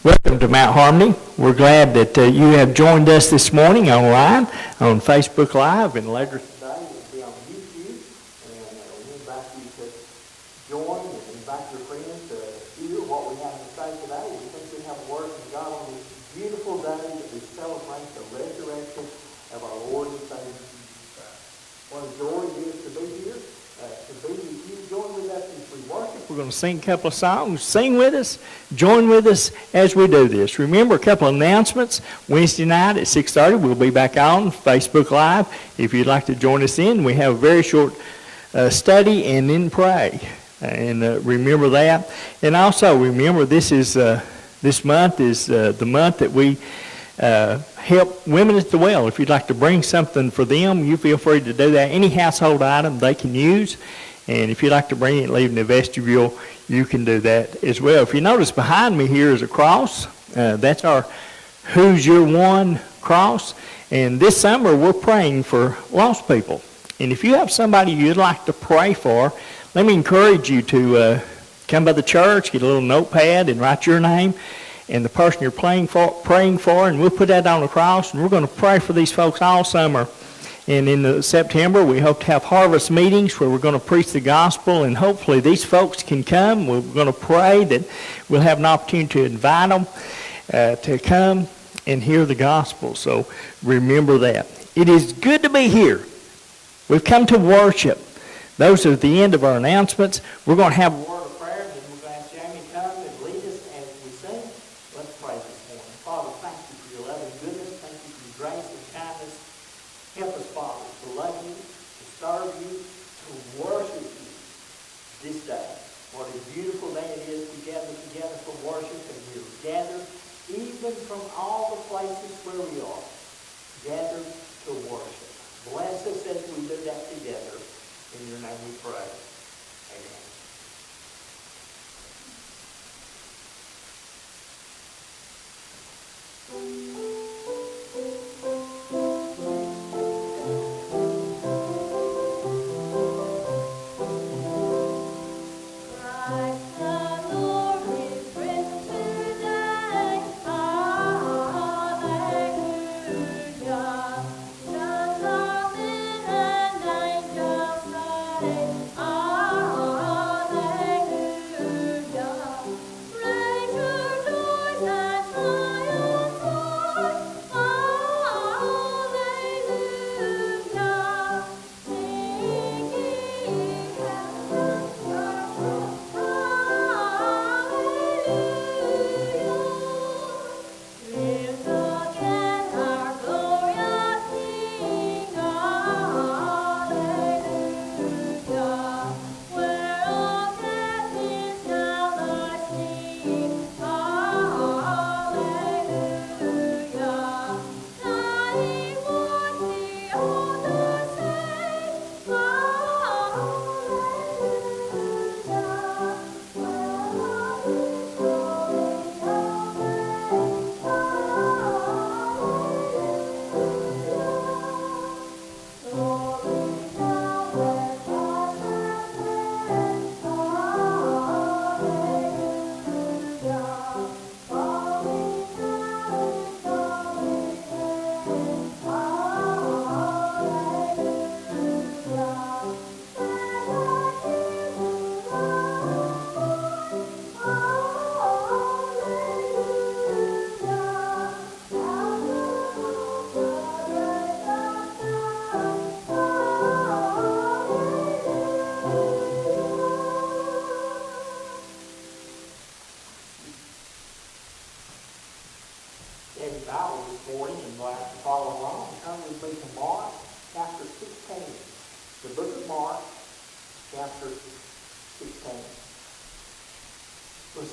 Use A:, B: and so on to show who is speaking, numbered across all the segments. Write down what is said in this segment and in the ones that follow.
A: Welcome to Mount Harmony. We're glad that you have joined us this morning online on Facebook Live, and later today we'll be on YouTube. And we invite you to join and invite your friends to hear what we have to say today. We think we have a word from God on this beautiful day that we celebrate the resurrection of our Lord and Savior Jesus Christ. What a joy it is to be here, to be with you. Join with us as we worship. We're going to sing a couple of songs. Sing with us. Join with us as we do this. Remember, a couple of announcements. Wednesday night at 6:30, we'll be back on Facebook Live. If you'd like to join us in, we have a very short study and then pray. And remember that. And also remember, this month is the month that we help women at the well. If you'd like to bring something for them, you feel free to do that. Any household item they can use. And if you'd like to bring it and leave in the vestibule, you can do that as well. If you notice behind me here is a cross. That's our Who's Your One cross. And this summer we're praying for lost people. And if you have somebody you'd like to pray for, let me encourage you to come by the church, get a little notepad and write your name and the person you're praying for, and we'll put that on the cross, and we're going to pray for these folks all summer. And in September, we hope to have harvest meetings where we're going to preach the gospel, and hopefully these folks can come. We're going to pray that we'll have an opportunity to invite them to come and hear the gospel. So remember that. It is good to be here. We've come to worship. Those are the end of our announcements. We're going to have a word of prayer, and then we're going to ask Jamie to come and lead us as we sing. Let's pray this morning. Father, thank you for your loving goodness. Thank you for your grace and kindness. Help us, Father, to love you, to serve you, to worship you this day. What a beautiful day it is to gather together for worship, and we're gathered even from all the places where we are, gathered to worship. Bless us as we do that together. In your name we pray. Amen.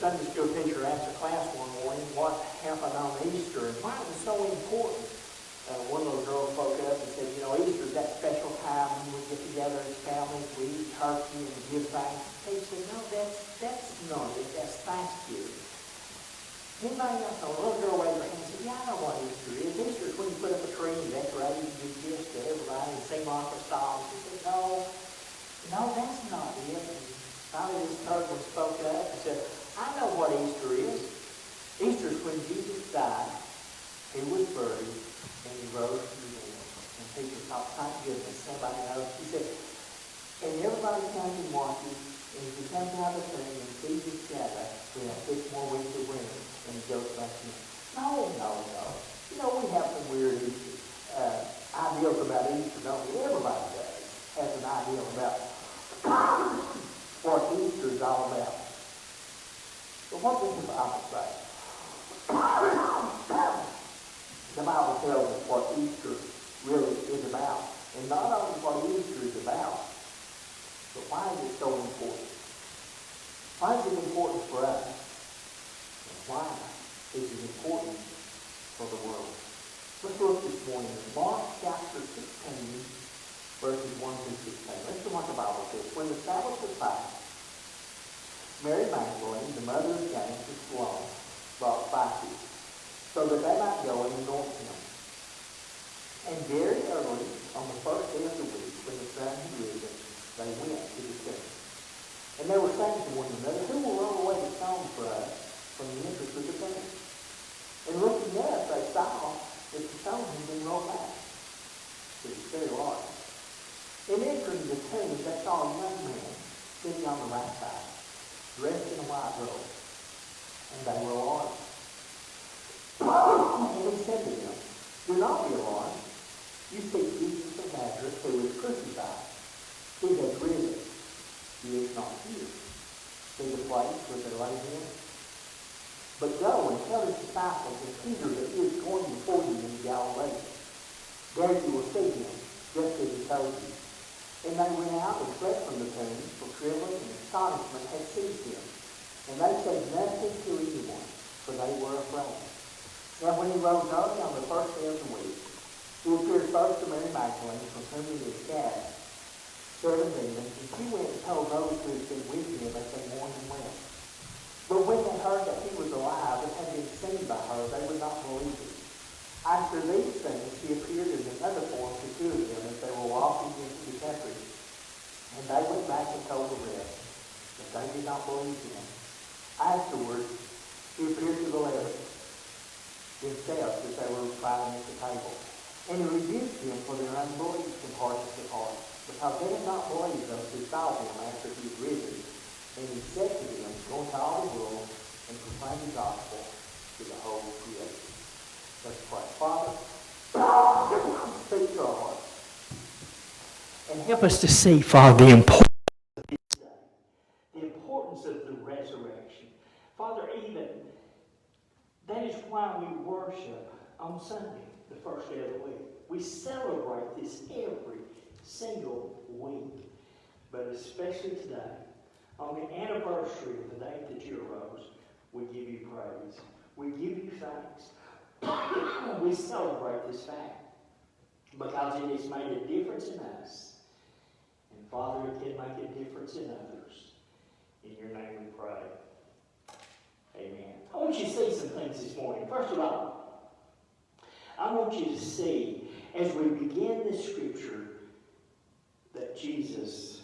A: Sunday school teacher asked a class one morning what happened on Easter and why it was so important. One little girl spoke up and said, Easter is that special time when we get together as families, we eat turkey and give thanks. They said, no, that's not it. That's Thanksgiving. Anybody else know? A little girl waved her hand and said, yeah, I know what Easter is. Easter is when you put up a tree and decorate it and give gifts to everybody and sing lots of songs. She said, no, that's not it. And finally this third one spoke up and said, I know what Easter is. Easter is when thought, thank goodness, somebody knows. She said, and everybody comes and watches, and if he comes out of the thing and sees his shadow, we have 6 more weeks of winter, and he goes back in. No. You know, we have some weird ideals about Easter, don't we? Everybody does has an idea about what Easter is all about. But what does the Bible say? The Bible tells us what Easter really is about. And not only what Easter is about, but why is it so important? Why is it important for us? And why is it important for the world? Let's look this morning at Mark chapter 16, verses 1 through 16. Let's see what the Bible says. When the Sabbath was past, Mary Magdalene, the mother of James and Salome, brought spices, so that they might go and anoint him. And very early, on the first day of the week, when the sun had risen, they went to the tomb. And they were saying to one another, who will roll away the stone for us from the entrance of the tomb? And looking up, they saw that the stone had been rolled back. It was very large. And entering the tomb, they saw a young man sitting on the right side, dressed in a white robe. And they were alarmed. And he said to them, do not be alarmed. You seek Jesus of Nazareth, who was crucified. He has risen. He is not here. See the place where they laid him? But go and tell his disciples and Peter that he is going before you in Galilee. There you will see him, just as he told you. And they went out and fled from the tomb, for trembling and astonishment had seized them. And they said nothing to anyone, for they were afraid. Now when he rose early on the first day of the week, he appeared first to Mary Magdalene, from whom he had cast 7 demons, and she went and told those who had been with him as they mourned and wept. But when they heard that he was alive and had been seen by her, they would not believe it. After these things, he appeared in another form to 2 of them as they were walking into the country. And they went back and told the rest, but they did not believe him. Afterwards, he appeared to the 11 themselves as they were reclining at the table. And he rebuked them for their unbelief and hardness of heart, because they had not believed those who saw him after he had risen. And he said to them, go into all the world and proclaim the gospel to the whole creation. Let's pray. Father, speak to our hearts. And help us to see, Father, the importance of this day, the importance of the resurrection. Father, even that is why we worship on Sunday, the first day of the week. We celebrate this every single week, but especially today, on the anniversary of the day that you arose, we give you praise. We give you thanks. We celebrate this fact because it has made a difference in us. And Father, it can make a difference in others. In your name we pray. Amen. I want you to see some things this morning. First of all, I want you to see, as we begin this scripture, that Jesus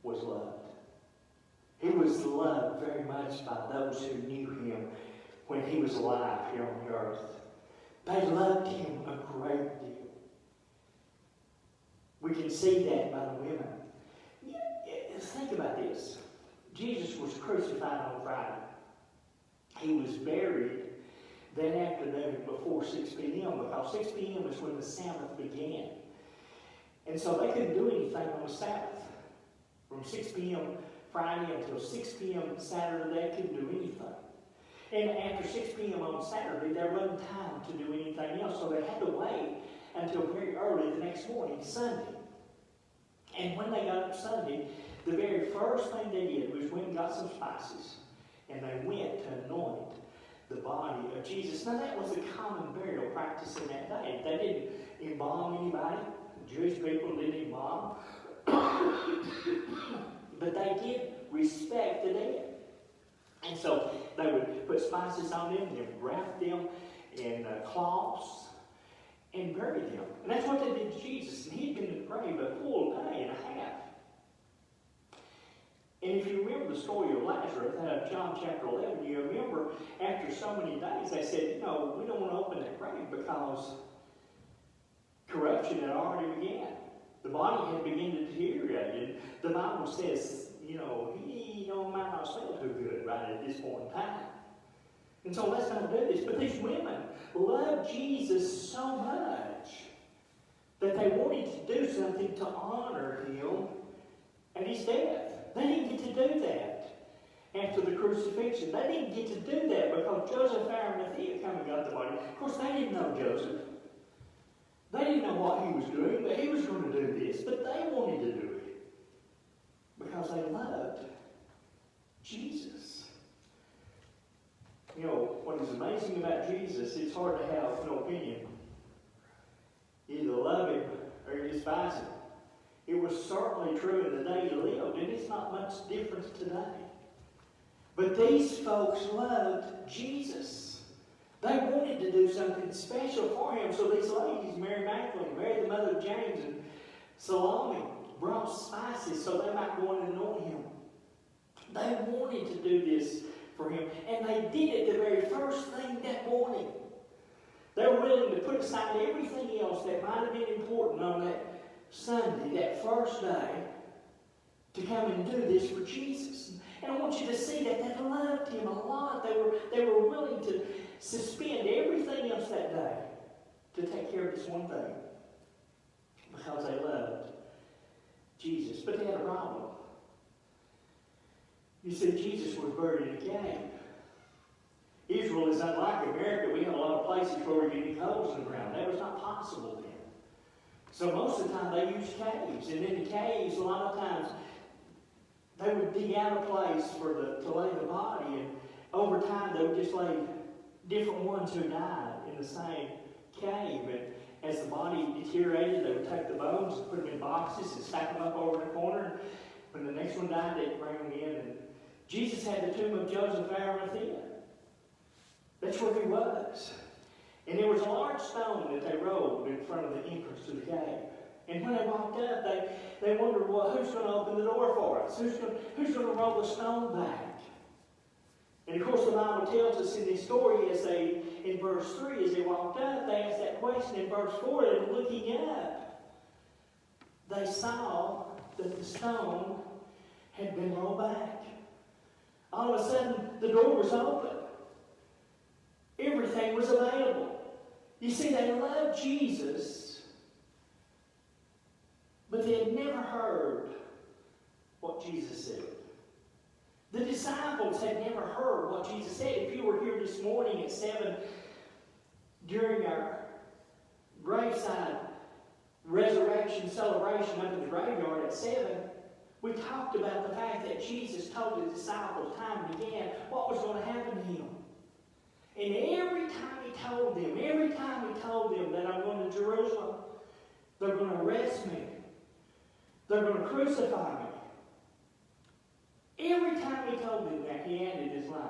A: was loved. He was loved very much by those who knew him when he was alive here on the earth. They loved him a great deal. We can see that by the women. Think about this. Jesus was crucified on Friday. He was buried that afternoon before 6 p.m. because 6 p.m. is when the Sabbath began. And so they couldn't do anything on the Sabbath. From 6 p.m. Friday until 6 p.m. Saturday, they couldn't do anything. And after 6 p.m. on Saturday, there wasn't time to do anything else, so they had to wait until very early the next morning, Sunday. And when they got up Sunday, the very first thing they did was went and got some spices, and they went to anoint the body of Jesus. Now, that was a common burial practice in that day. They didn't embalm anybody. The Jewish people didn't embalm. But they did respect the dead. And so they would put spices on them, and wrap them in cloths, and bury them. And that's what they did to Jesus. And he'd been in the grave a full day and a half. And if you remember the story of Lazarus, John chapter 11, you remember after so many days, they said, we don't want to open that grave because corruption had already began. The body had begun to deteriorate. And the Bible says, he might not smell too good right at this point in time. And so let's not do this. But these women loved Jesus so much that they wanted to do something to honor him at his death. They didn't get to do that after the crucifixion. They didn't get to do that because Joseph, Arimathea come and got the body. Of course, they didn't know Joseph. They didn't know what he was doing, but he was going to do this. But they wanted to do it because they loved Jesus. What is amazing about Jesus, it's hard to have no opinion. You either love him or you despise him. It was certainly true in the day he lived, and it's not much different today. But these folks loved Jesus. They wanted to do something special for him. So these ladies, Mary Magdalene, Mary the mother of James, and Salome, brought spices so they might go and anoint him. They wanted to do this for him. And they did it the very first thing that morning. They were willing to put aside everything else that might have been important on that Sunday, that first day, to come and do this for Jesus. And I want you to see that they loved him a lot. They were willing to suspend everything else that day to take care of this one thing because they loved Jesus. But they had a problem. You see, Jesus was buried in a cave. Israel is unlike America. We have a lot of places where we're getting holes in the ground. That was not possible then. So most of the time they used caves. And in the caves, a lot of times, they would dig out a place to lay the body. And over time, they would just lay different ones who died in the same cave. And as the body deteriorated, they would take the bones and put them in boxes and stack them up over in the corner. When the next one died, they'd bring them in. And Jesus had the tomb of Joseph Arimathea. That's where he was. And there was a large stone that they rolled in front of the entrance to the cave. And when they walked up, they wondered, well, who's going to open the door for us? Who's going to roll the stone back? And of course, the Bible tells us in this story, in verse 3, as they walked up, they asked that question. In verse 4, and looking up, they saw that the stone had been rolled back. All of a sudden, the door was open. Everything was available. You see, they loved Jesus, but they had never heard what Jesus said. The disciples had never heard what Jesus said. If you were here this morning at 7 during our graveside resurrection celebration up in the graveyard at 7, we talked about the fact that Jesus told the disciples time and again what was going to happen to him. And every time he told them that I'm going to Jerusalem, they're going to arrest me. They're going to crucify me. Every time he told them that, he added his line.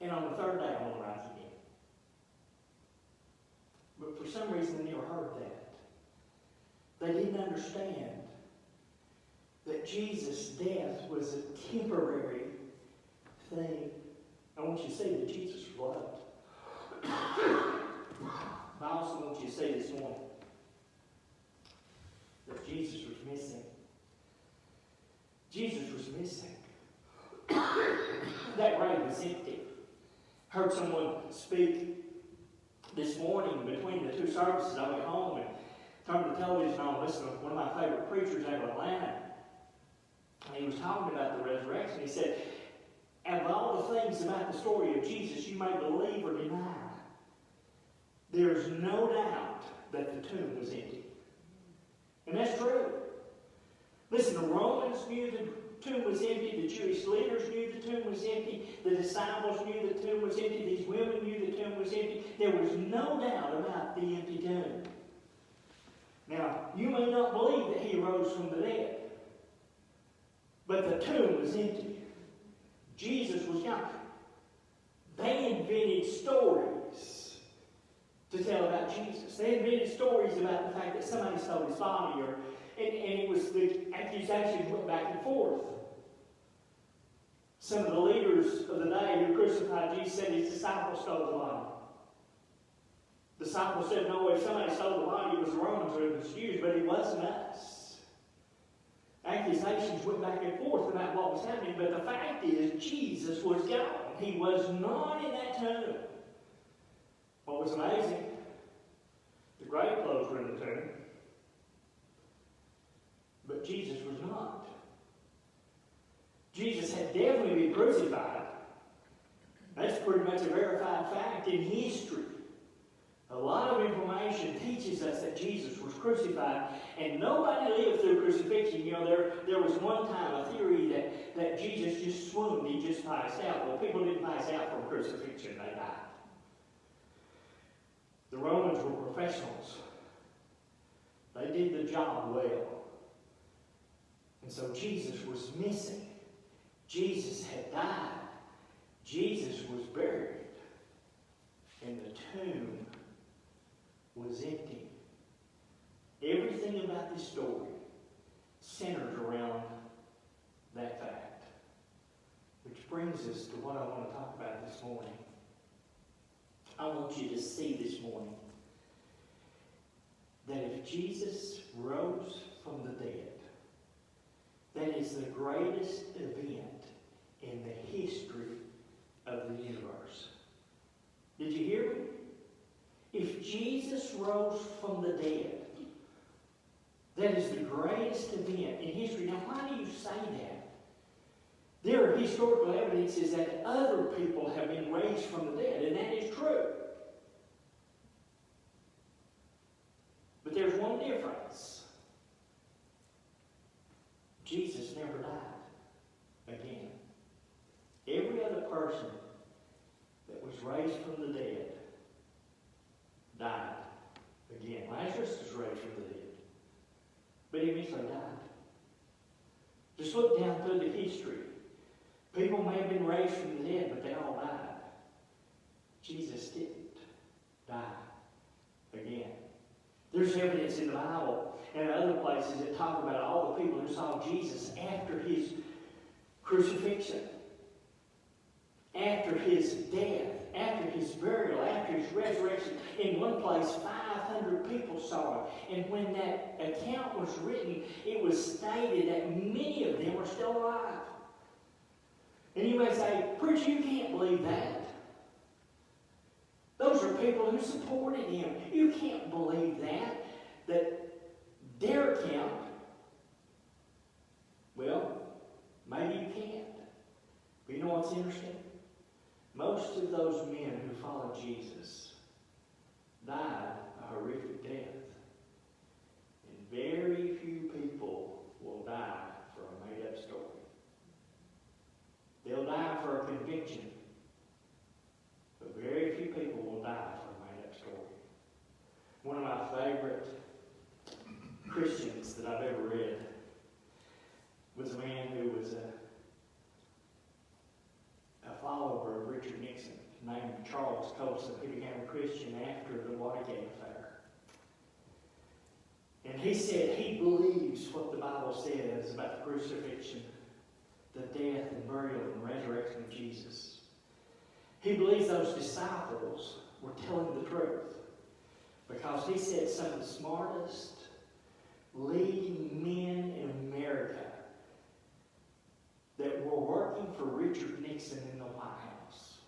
A: And on the third day, I'm going to rise again. But for some reason, they never heard that. They didn't understand that Jesus' death was a temporary thing. I want you to see that Jesus was loved. I also want you to see this morning that Jesus was missing. Jesus was missing. That grave was empty. Heard someone speak this morning between the two services. I went home and turned the television on and listened to one of my favorite preachers out of Atlanta. And he was talking about the resurrection. He said, out of all the things about the story of Jesus you may believe or deny, there's no doubt that the tomb was empty. And that's true. Listen, the Romans knew the tomb was empty. The Jewish leaders knew the tomb was empty. The disciples knew the tomb was empty. These women knew the tomb was empty. There was no doubt about the empty tomb. Now, you may not believe that he rose from the dead, but the tomb was empty. Jesus was gone. They invented stories to tell about Jesus. They invented stories about the fact that somebody stole his body, and it was the accusations went back and forth. Some of the leaders of the day who crucified Jesus said his disciples stole the body. disciples said, no, if somebody stole the body, it was the Romans or it was the Jews, but it wasn't us. Accusations went back and forth about what was happening, but the fact is Jesus was gone. He was not in that tomb. What was amazing, the grave clothes were in the tomb, but Jesus was not. Jesus had definitely been crucified. That's pretty much a verified fact in history. A lot of information teaches us that Jesus was crucified, and nobody lived through crucifixion. You know, there was one time a theory that Jesus just swooned, he just passed out. Well, people didn't pass out from crucifixion, they died. The Romans were professionals. They did the job well. And so Jesus was missing. Jesus had died. Jesus was buried. And the tomb was empty. Everything about this story centers around that fact. Which brings us to what I want to talk about this morning. I want you to see this morning that if Jesus rose from the dead, that is the greatest event in the history of the universe. Did you hear me? If Jesus rose from the dead, that is the greatest event in history. Now, why do you say that? There are historical evidences that other people have been raised from the dead, and that is true. But there's one difference. Jesus never died again. Every other person that was raised from the dead died again. Lazarus was raised from the dead, but he eventually died. Just look down through the history. People may have been raised from the dead, but they all died. Jesus didn't die again. There's evidence in the Bible and other places that talk about all the people who saw Jesus after his crucifixion, after his death, after his burial, after his resurrection. In one place, 500 people saw him. And when that account was written, it was stated that many of them are still alive. And you may say, preacher, you can't believe that. Those are people who supported him. You can't believe that their account. Well, maybe you can't. But you know what's interesting? Most of those men who followed Jesus died a horrific death. And very few people will die for a made-up story. They'll die for a conviction. But very few people will die for a made-up story. One of my favorite Christians that I've ever read was a man who was a follower of Richard Nixon named Charles Colson. He became a Christian after the Watergate affair. And he said he believes what the Bible says about the crucifixion, the death and burial and resurrection of Jesus. He believes those disciples were telling the truth because he said some of the smartest leading men in America that were working for Richard Nixon in the White House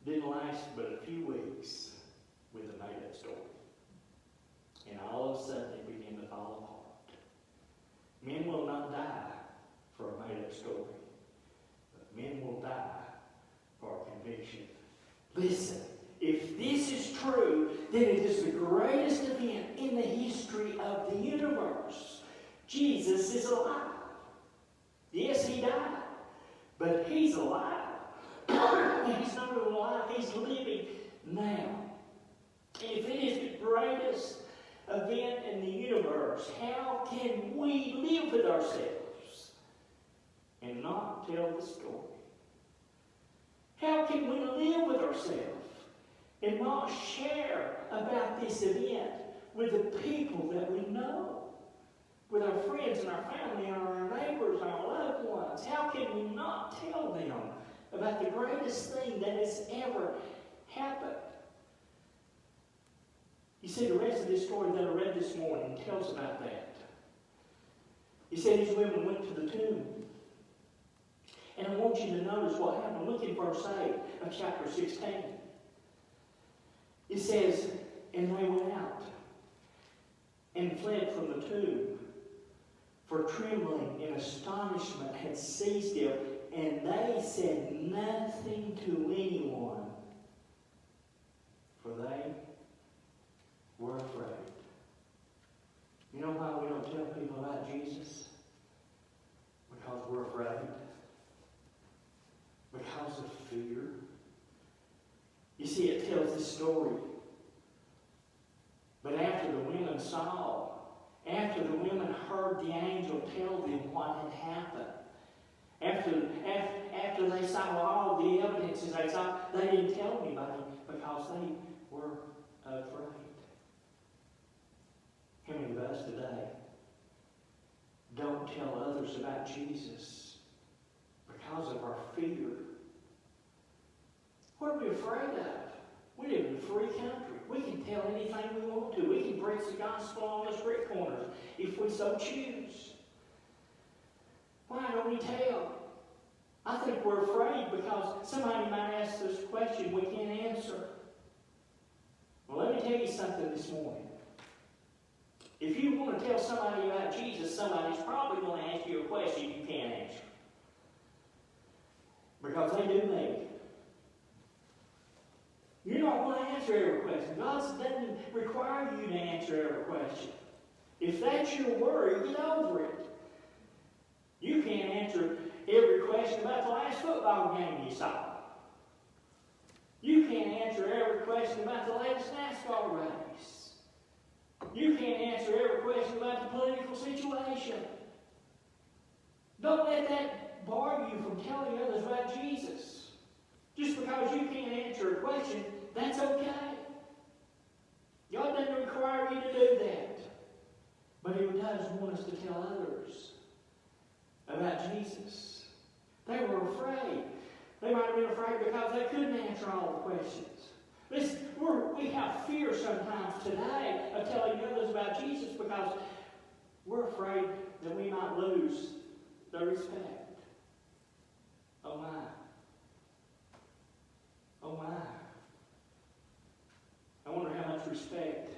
A: didn't last but a few weeks with a made-up story. And all of a sudden it began to fall apart. Men will not die for a made-up story, but men will die for a conviction. Listen, if this is true, then it is the greatest event in the history of the universe. Jesus is alive. Yes, he died, but he's alive. He's not only alive, he's living now. If it is the greatest event in the universe, how can we live with ourselves and not tell the story? How can we live with ourselves and not share about this event with the people that we know? With our friends and our family and our neighbors and our loved ones. How can we not tell them about the greatest thing that has ever happened. You see, the rest of this story that I read this morning tells about that. He said these women went to the tomb. And I want you to notice what happened. Look in verse 8 of chapter 16. It says, and they went out and fled from the tomb, for trembling and astonishment had seized them, and they said nothing to anyone, for they were afraid. You know why we don't tell people about Jesus? Because we're afraid. Because of fear. You see, it tells this story. But after the women saw, after the women heard the angel tell them what had happened, after they saw all the evidences they saw, they didn't tell anybody because they were afraid. How many of us today don't tell others about Jesus because of our fear? What are we afraid of? We live in a free country. We can tell anything we want to. We can preach the gospel on the street corners if we so choose. Why don't we tell? I think we're afraid because somebody might ask us a question we can't answer. Well, let me tell you something this morning. If you want to tell somebody about Jesus, somebody's probably going to ask you a question you can't answer. Because they do me. You're not going to answer every question. God doesn't require you to answer every question. If that's your worry, get over it. You can't answer every question about the last football game you saw. You can't answer every question about the latest NASCAR race. You can't answer every question about the political situation. Don't let that bar you from telling others about Jesus. Just because you can't answer a question, that's okay. God doesn't require you to do that. But He does want us to tell others about Jesus. They were afraid. They might have been afraid because they couldn't answer all the questions. Listen, we have fear sometimes today of telling others about Jesus because we're afraid that we might lose their respect. Oh my. Oh my. I wonder how much respect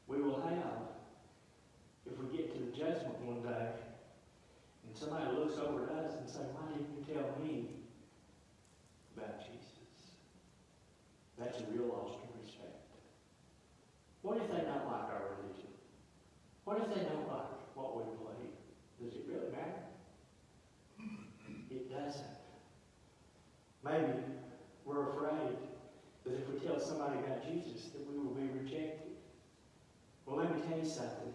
A: we will have if we get to the judgment one day and somebody looks over at us and says, why didn't you tell me about Jesus? That's a real loss of respect. What if they don't like our religion? What if they don't like what we believe? Does it really matter? It doesn't. Maybe we're afraid that if we tell somebody about Jesus that we will be rejected. Well, let me tell you something.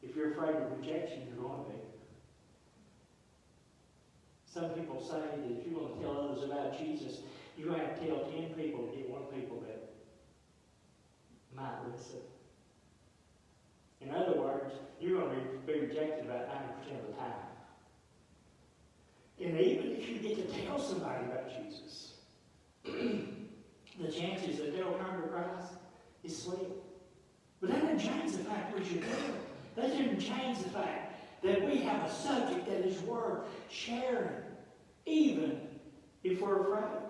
A: If you're afraid of rejection, you're going to be. Some people say that if you want to tell others about Jesus, you have to tell 10 people to get one people that might listen. In other words, you're going to be rejected about 90% of the time. And even if you get to tell somebody about Jesus, the chances that they'll turn to Christ is slim. But that doesn't change the fact we should tell. That doesn't change the fact that we have a subject that is worth sharing, even if we're afraid.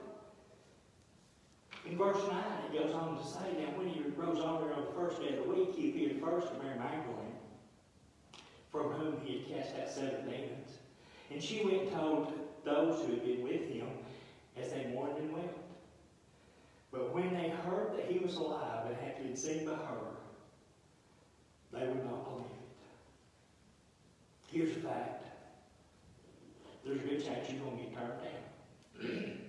A: In verse 9, it goes on to say, now when he rose on the first day of the week, he appeared first to Mary Magdalene, from whom he had cast out 7 demons. And she went and told those who had been with him as they mourned and wept. But when they heard that he was alive and had been seen by her, they would not believe it. Here's a fact. There's a good chance you're going to get turned down.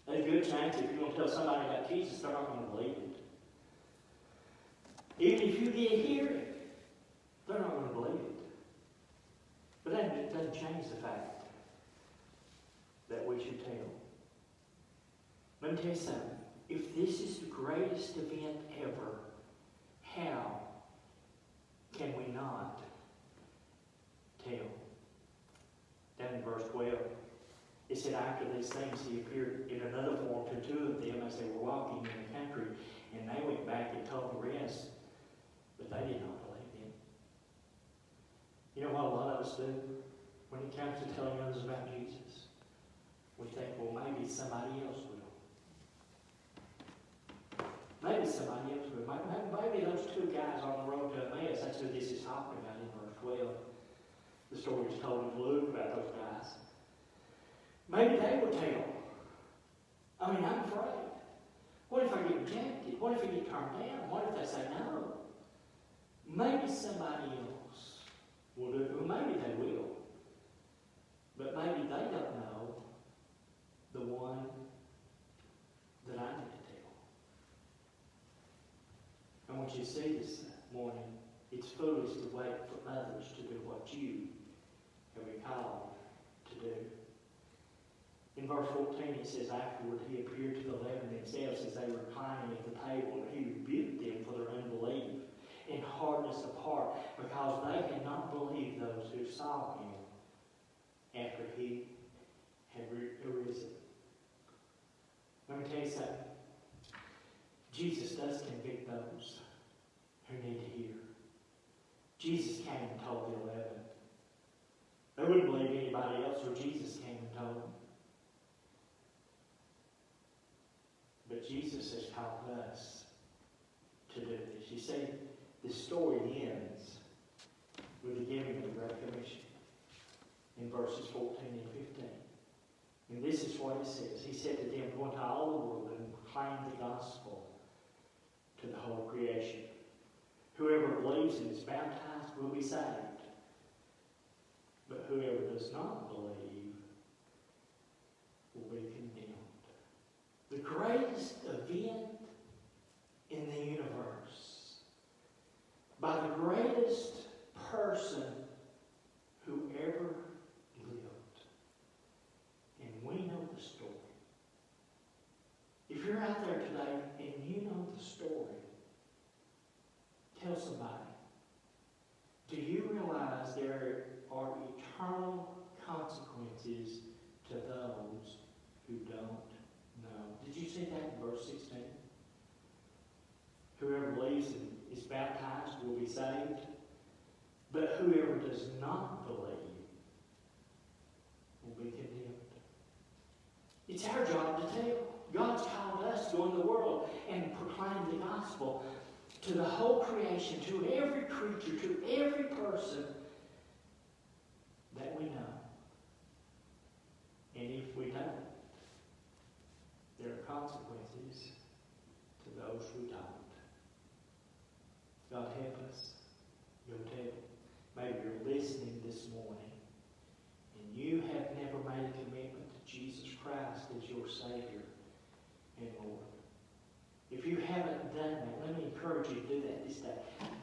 A: There's a good chance if you're going to tell somebody about Jesus, they're not going to believe it. Even if you get hearing, they're not going to believe it. But that doesn't change the fact that we should tell. Let me tell you something. If this is the greatest event ever, how can we not tell? Down in verse 12, It said after these things he appeared in another form to two of them as they were walking in the country, and they went back and told the rest, but they did not believe him. You know what a lot of us do when it comes to telling others about Jesus? We think, well, maybe somebody else will. Maybe somebody else will. Maybe those two guys on the road to Emmaus, that's who this is talking about in verse 12. The story is told in Luke about those guys. Maybe they will tell. I mean, I'm afraid. What if I get rejected? What if I get turned down? What if they say no? Maybe somebody else will do it. Well, maybe they will. But maybe they don't know the one that I need to tell. I want you to see this morning. It's foolish to wait for others to do what you have been called to do. In verse 14 it says, afterward he appeared to the 11 themselves as they were reclining at the table, and he rebuked them for their unbelief and hardness of heart, because they had not believed those who saw him after he had arisen. Let me tell you something. Jesus does convict those who need to hear. Jesus came and told the 11. They wouldn't believe anybody else, so Jesus came and told them. But Jesus has called us to do this. You see, the story ends with the giving of the Great Commission in verses 14 and 15. And this is what it says. He said to them, go into all the world and proclaim the gospel to the whole creation. Whoever believes and is baptized will be saved. But whoever does not believe will be condemned. The greatest event in the universe, by the greatest person who ever lived. And we know the story. If you're out there today and you know the story, tell somebody. Do you realize there are eternal consequences to those who don't know? Did you see that in verse 16? Whoever believes and is baptized will be saved, but whoever does not believe will be condemned. It's our job to tell. God's called us to go in the world and proclaim the gospel to the whole creation, to every creature, to every person that we know. And if we don't, there are consequences to those who don't. God help us. Go tell. Maybe you're listening this morning and you have never made a commitment to Jesus Christ as your Savior and Lord. If you haven't done that, let me encourage you to do that this day.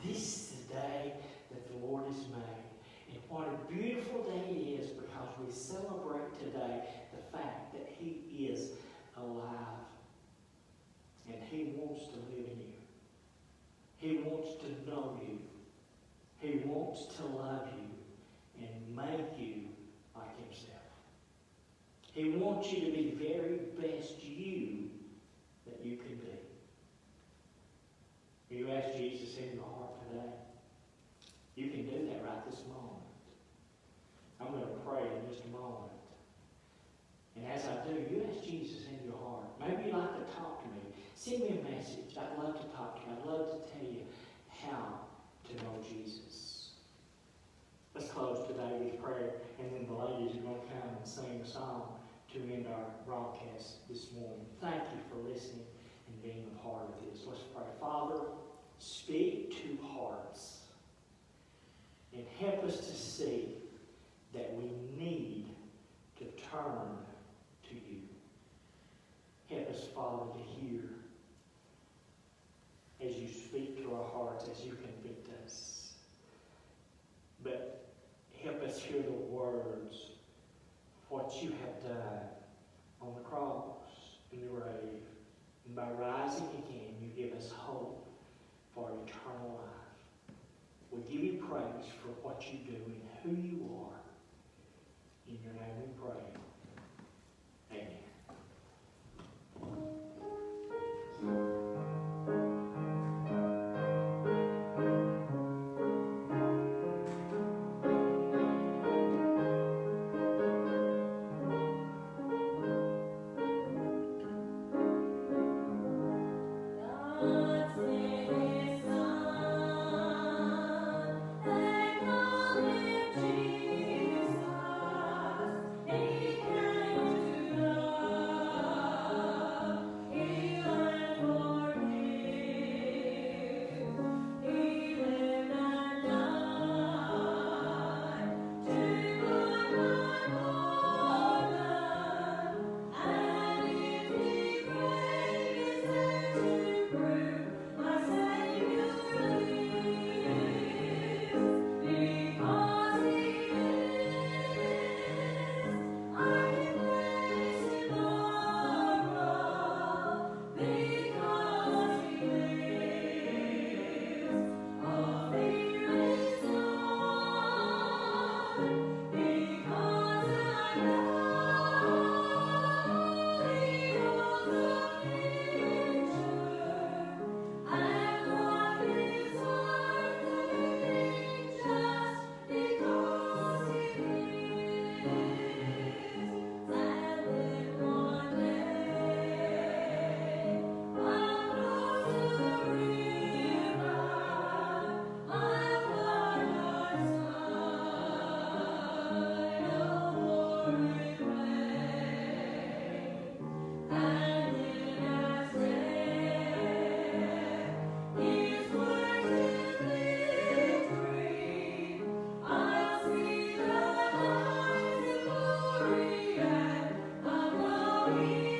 A: This is the day that the Lord has made. And what a beautiful day it is, because we celebrate today the fact that He is alive. And He wants to live in you. He wants to know you. He wants to love you and make you like Himself. He wants you to be the very best you that you can be. Will you ask Jesus in your heart today? You can do that right this moment. I'm going to pray in just a moment. And as I do, you ask Jesus in your heart. Maybe you'd like to talk to me. Send me a message. I'd love to talk to you. I'd love to tell you how to know Jesus. Let's close today with prayer, and then the ladies are going to come and sing a song to end our broadcast this morning. Thank you for listening and being a part of this. Let's pray. Father, speak to hearts and help us to see that we need to turn to you. Help us, Father, to hear as you speak to our hearts, as you convict us. But help us hear the words, what you have done on the cross, in the grave. And by rising again, you give us hope for eternal life. We give you praise for what you do and who you are. In your name we pray.
B: glory.